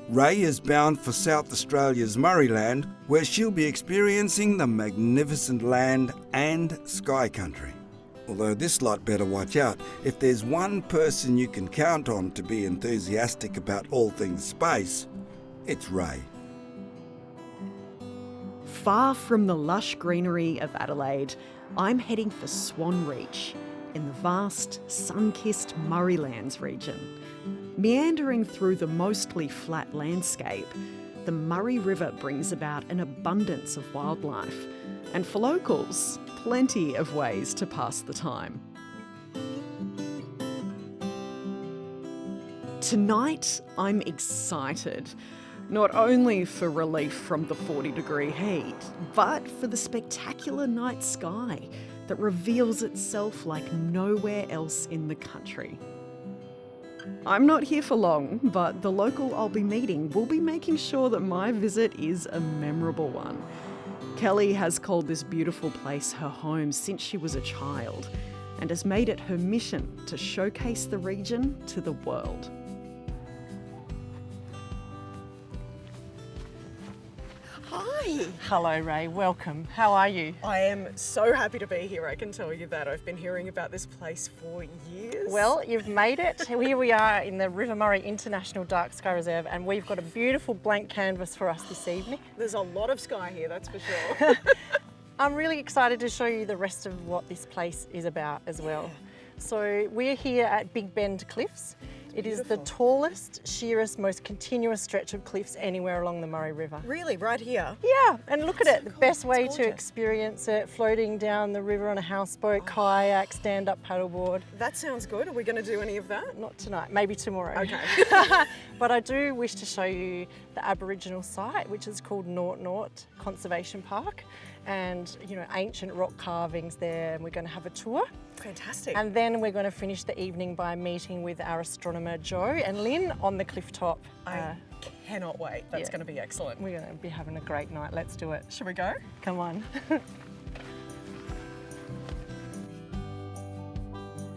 Ray is bound for South Australia's Murrayland, where she'll be experiencing the magnificent land and sky country. Although this lot better watch out. If there's one person you can count on to be enthusiastic about all things space, it's Ray. Far from the lush greenery of Adelaide, I'm heading for Swan Reach in the vast, sun-kissed Murraylands region. Meandering through the mostly flat landscape, the Murray River brings about an abundance of wildlife, and for locals, plenty of ways to pass the time. Tonight, I'm excited, not only for relief from the 40-degree heat, but for the spectacular night sky that reveals itself like nowhere else in the country. I'm not here for long, but the local I'll be meeting will be making sure that my visit is a memorable one. Kelly has called this beautiful place her home since she was a child and has made it her mission to showcase the region to the world. Hi. Hello, Ray. Welcome. How are you? I am so happy to be here, I can tell you that. I've been hearing about this place for years. Well, you've made it. Here we are in the River Murray International Dark Sky Reserve, and we've got a beautiful blank canvas for us this evening. There's a lot of sky here, that's for sure. I'm really excited to show you the rest of what this place is about as well. So we're here at Big Bend Cliffs. It is the tallest, sheerest, most continuous stretch of cliffs anywhere along the Murray River. Really, right here? Yeah, and look at it. The cool. best way It's to gorgeous. experience it, floating down the river on a houseboat, kayak, stand-up paddleboard. That sounds good. Are we going to do any of that? Not tonight, maybe tomorrow. Okay. But I do wish to show you the Aboriginal site, which is called Nort Nort Conservation Park. And, you know, ancient rock carvings there, and we're going to have a tour. Fantastic. And then we're going to finish the evening by meeting with our astronomer Joe and Lynn on the cliff top. I cannot wait. That's going to be excellent. We're going to be having a great night. Let's do it. Should we go? Come on.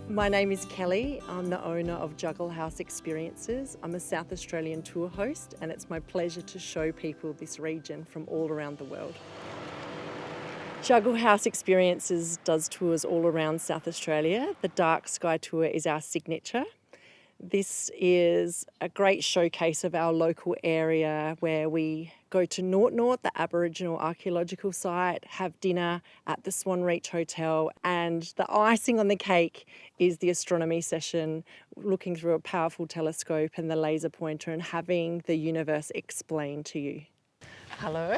My name is Kelly. I'm the owner of Juggle House Experiences. I'm a South Australian tour host, and it's my pleasure to show people this region from all around the world. Juggle House Experiences does tours all around South Australia. The Dark Sky Tour is our signature. This is a great showcase of our local area where we go to Nort Nort, the Aboriginal archaeological site, have dinner at the Swan Reach Hotel, and the icing on the cake is the astronomy session, looking through a powerful telescope and the laser pointer and having the universe explained to you. Hello.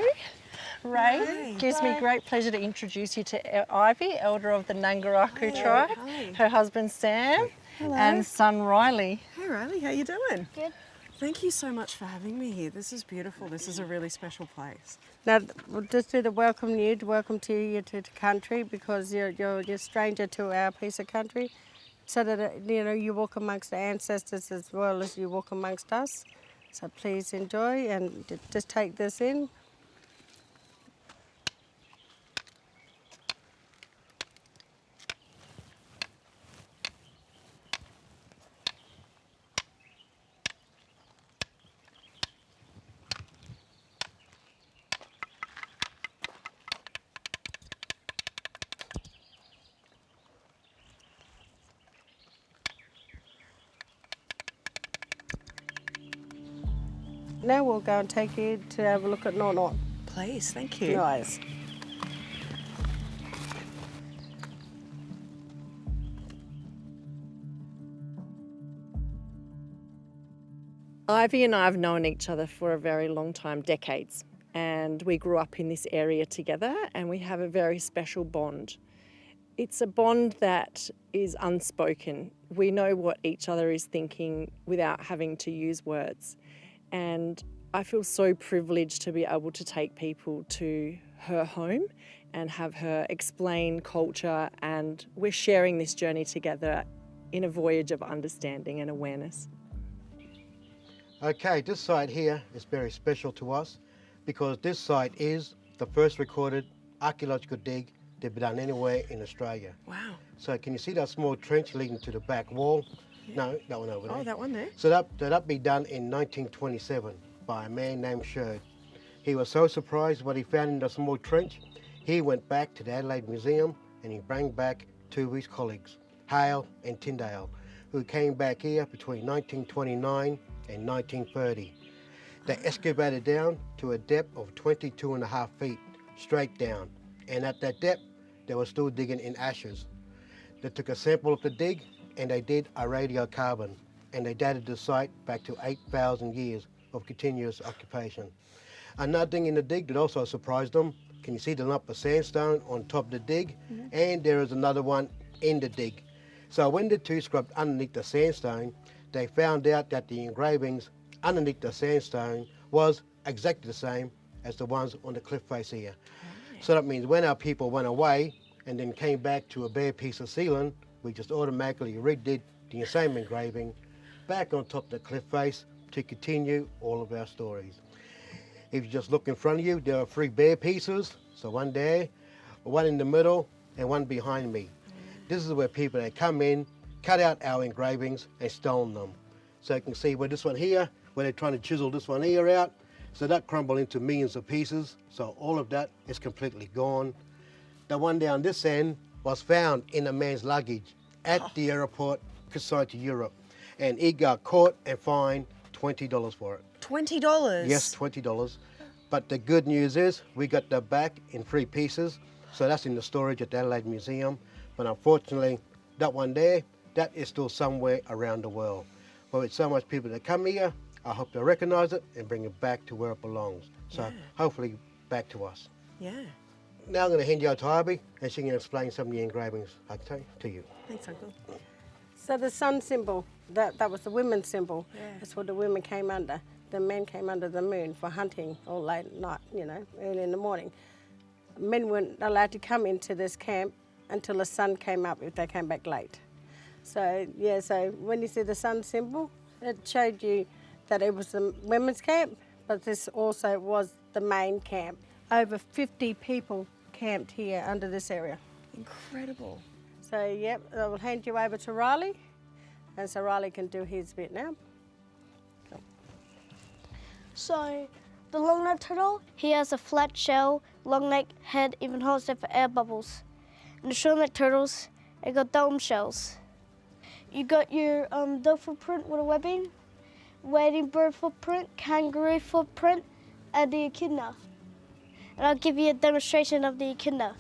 Ray, Hi. gives me great pleasure to introduce you to Ivy, elder of the Nangaraku tribe, Hi. her husband Sam, Hello. and son Riley. Hey Riley, how you doing? Good. Thank you so much for having me here. This is beautiful. This is a really special place. Now, we'll just do the welcome to you to the country, because you're a stranger to our piece of country, so that you walk amongst the ancestors as well as you walk amongst us. So please enjoy and just take this in. Now we'll go and take you to have a look at Nort Nort. Please, thank you. Nice. Ivy and I have known each other for a very long time, decades, and we grew up in this area together and we have a very special bond. It's a bond that is unspoken. We know what each other is thinking without having to use words. And I feel so privileged to be able to take people to her home and have her explain culture, and we're sharing this journey together in a voyage of understanding and awareness. Okay, this site here is very special to us because this site is the first recorded archaeological dig to be done anywhere in Australia. Wow. So can you see that small trench leading to the back wall? Yeah. No, that one over there. Oh, that one there? So that be done in 1927. by a man named Sherd. He was so surprised what he found in the small trench, he went back to the Adelaide Museum and he brought back two of his colleagues, Hale and Tyndale, who came back here between 1929 and 1930. They excavated down to a depth of 22.5 feet, straight down. And at that depth, they were still digging in ashes. They took a sample of the dig and they did a radiocarbon. And they dated the site back to 8,000 years of continuous occupation. Another thing in the dig that also surprised them, can you see the lump of sandstone on top of the dig? Mm-hmm. And there is another one in the dig. So when the two scrubbed underneath the sandstone, they found out that the engravings underneath the sandstone was exactly the same as the ones on the cliff face here. So that means when our people went away and then came back to a bare piece of ceiling, we just automatically redid the same engraving back on top of the cliff face to continue all of our stories. If you just look in front of you, there are three bare pieces. So one there, one in the middle, and one behind me. This is where people that come in, cut out our engravings and stone them. So you can see where this one here, where they're trying to chisel this one here out. So that crumbled into millions of pieces. So all of that is completely gone. The one down this end was found in a man's luggage at the airport consigned to Europe. And he got caught and fined $20 for it. $20? Yes, $20. But the good news is we got that back in 3 pieces. So that's in the storage at the Adelaide Museum. But unfortunately, that one there, that is still somewhere around the world. But with so much people that come here, I hope they recognise it and bring it back to where it belongs. So hopefully back to us. Yeah. Now I'm going to hand you out to Abby and she can explain some of the engravings to you. Thanks, Uncle. So the sun symbol, that was the women's symbol. Yeah. That's what the women came under. The men came under the moon for hunting all late at night, you know, early in the morning. Men weren't allowed to come into this camp until the sun came up if they came back late. So, yeah, so when you see the sun symbol, it showed you that it was the women's camp, but this also was the main camp. Over 50 people camped here under this area. Incredible. So, yep, I will hand you over to Riley, and so Riley can do his bit now. Cool. So, the long-necked turtle, he has a flat shell, long-necked head, even holds it for air bubbles. And the short-necked turtles, they got dome shells. You got your duck footprint with a webbing, wading bird footprint, kangaroo footprint, and the echidna. And I'll give you a demonstration of the echidna.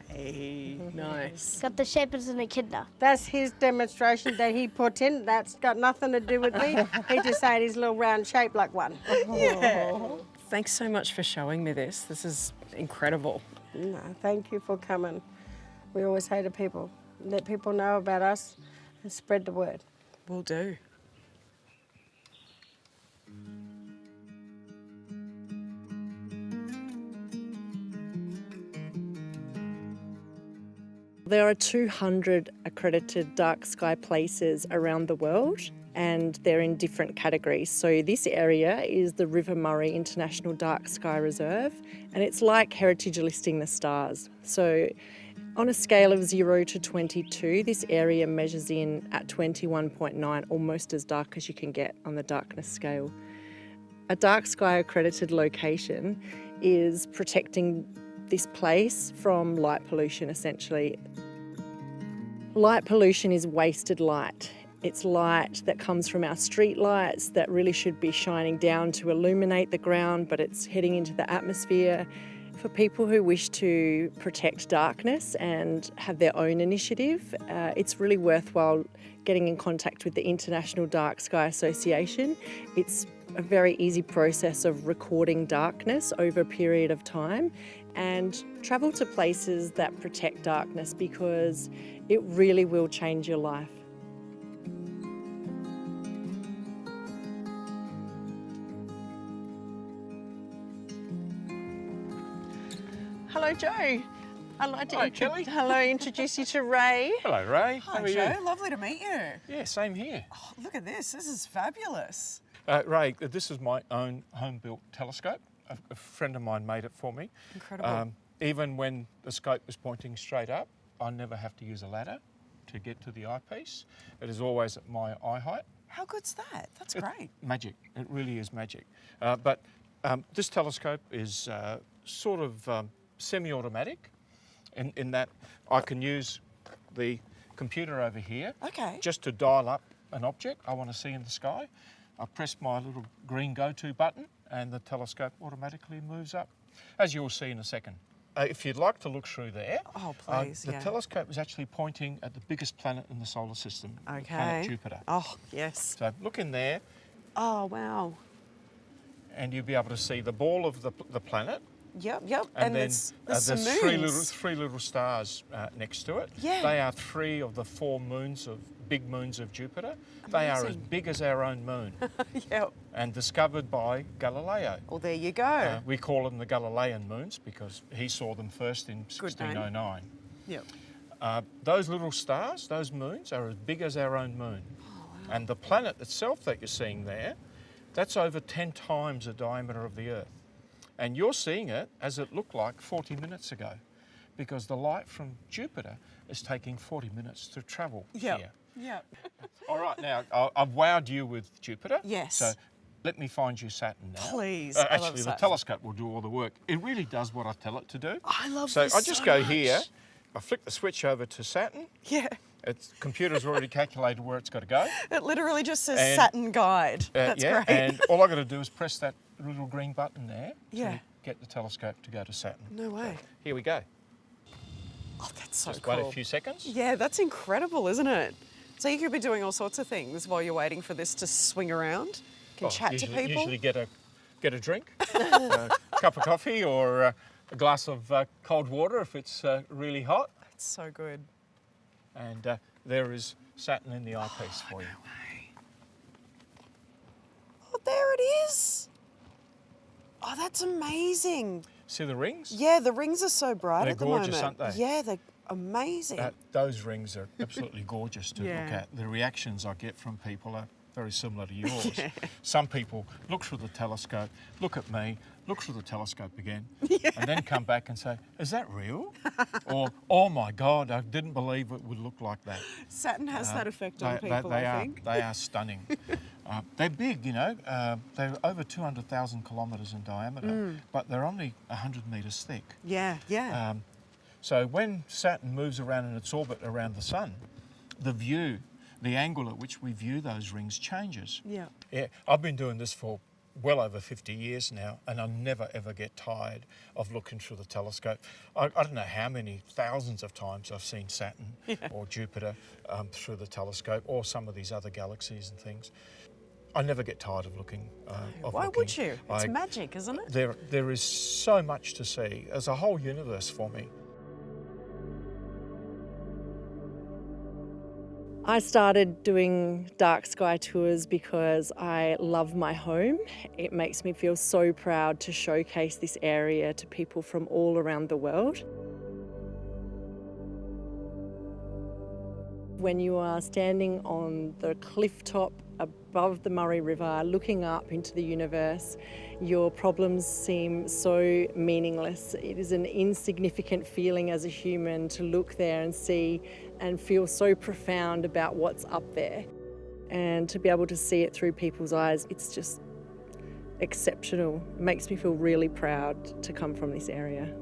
Hey, nice. Got the shape as an echidna. That's his demonstration that he put in. That's got nothing to do with me. He just said his little round shape like one. Yeah. Thanks so much for showing me this. This is incredible. No, thank you for coming. We always say to people, let people know about us and spread the word. Will do. There are 200 accredited dark sky places around the world, and they're in different categories. So this area is the River Murray International Dark Sky Reserve, and it's like heritage listing the stars. So on a scale of 0 to 22, this area measures in at 21.9, almost as dark as you can get on the darkness scale. A dark sky accredited location is protecting this place from light pollution, essentially. Light pollution is wasted light. It's light that comes from our street lights that really should be shining down to illuminate the ground, but it's heading into the atmosphere. For people who wish to protect darkness and have their own initiative, it's really worthwhile getting in contact with the International Dark Sky Association. It's a very easy process of recording darkness over a period of time, and travel to places that protect darkness because it really will change your life. Hello, Joe. I'd like to introduce you to Ray. Hello, Ray. Hi, How are Joe. you? Lovely to meet you. Yeah, same here. Oh, look at this. This is fabulous. Ray, this is my own home-built telescope. A friend of mine made it for me. Incredible. Even when the scope is pointing straight up, I never have to use a ladder to get to the eyepiece. It is always at my eye height, How good's that? That's great. Magic. It really is magic. But this telescope is sort of semi-automatic in that I can use the computer over here Okay. just to dial up an object I want to see in the sky. I press my little green go-to button and the telescope automatically moves up, as you'll see in a second. If you'd like to look through there, Oh, please, the yeah. telescope is actually pointing at the biggest planet in the solar system, Okay. planet Jupiter. Oh, yes. So look in there Oh, wow. and you'll be able to see the ball of the planet. Yep. And then there's some there's moons. three little stars next to it. Yeah. They are 3 of the 4 big moons of Jupiter. They are as Amazing. big as our own moon Yep. and discovered by Galileo. Well, there you go. We call them the Galilean moons because he saw them first in Good name. 1609. Yep. Those little stars, those moons, are as big as our own moon. Oh, And the planet itself that you're seeing there, that's over 10 times the diameter of the Earth. And you're seeing it as it looked like 40 minutes ago because the light from Jupiter is taking 40 minutes to travel here. Yep. All right, now, I've wowed you with Jupiter. Yes. So let me find you Saturn now. Please, I love Actually, the Saturn. telescope will do all the work. It really does what I tell it to do. I love So this I just so go much. here, I flick the switch over to Saturn. Yeah. Its computer's already calculated where it's got to go. It literally just says And- Saturn Guide. That's yeah, great. and all I've got to do is press that little green button there Yeah. to get the telescope to go to Saturn. No way. Here we go. Oh, that's so Just cool. wait a few seconds. Yeah, that's incredible, isn't it? So you could be doing all sorts of things while you're waiting for this to swing around. You can chat usually, to people. Usually get a drink, a cup of coffee or a glass of cold water if it's really hot. It's so good. And there is Saturn in the eyepiece for you. Oh, there it is. Oh, that's amazing. See the rings? Yeah, the rings are so bright They're at the gorgeous, moment. aren't they? Yeah, they're amazing. Those rings are absolutely gorgeous to Yeah. look at. The reactions I get from people are very similar to yours. Some people look through the telescope, look at me, look through the telescope again, and then come back and say, "Is that real?" Or, "Oh my God, I didn't believe it would look like that." Saturn has that effect on people, they I think. They are stunning. They're big, you know. They're over 200,000 kilometres in diameter, but they're only 100 metres thick. Yeah. So when Saturn moves around in its orbit around the Sun, the angle at which we view those rings changes. Yeah. Yeah, I've been doing this for well over 50 years now, and I never ever get tired of looking through the telescope. I don't know how many thousands of times I've seen Saturn or Jupiter through the telescope, or some of these other galaxies and things. I never get tired of looking. Why would you? It's magic, isn't it? There is so much to see. There's a whole universe for me. I started doing dark sky tours because I love my home. It makes me feel so proud to showcase this area to people from all around the world. When you are standing on the cliff top above the Murray River, looking up into the universe, your problems seem so meaningless. It is an insignificant feeling as a human to look there and see and feel so profound about what's up there. And to be able to see it through people's eyes, it's just exceptional. It makes me feel really proud to come from this area.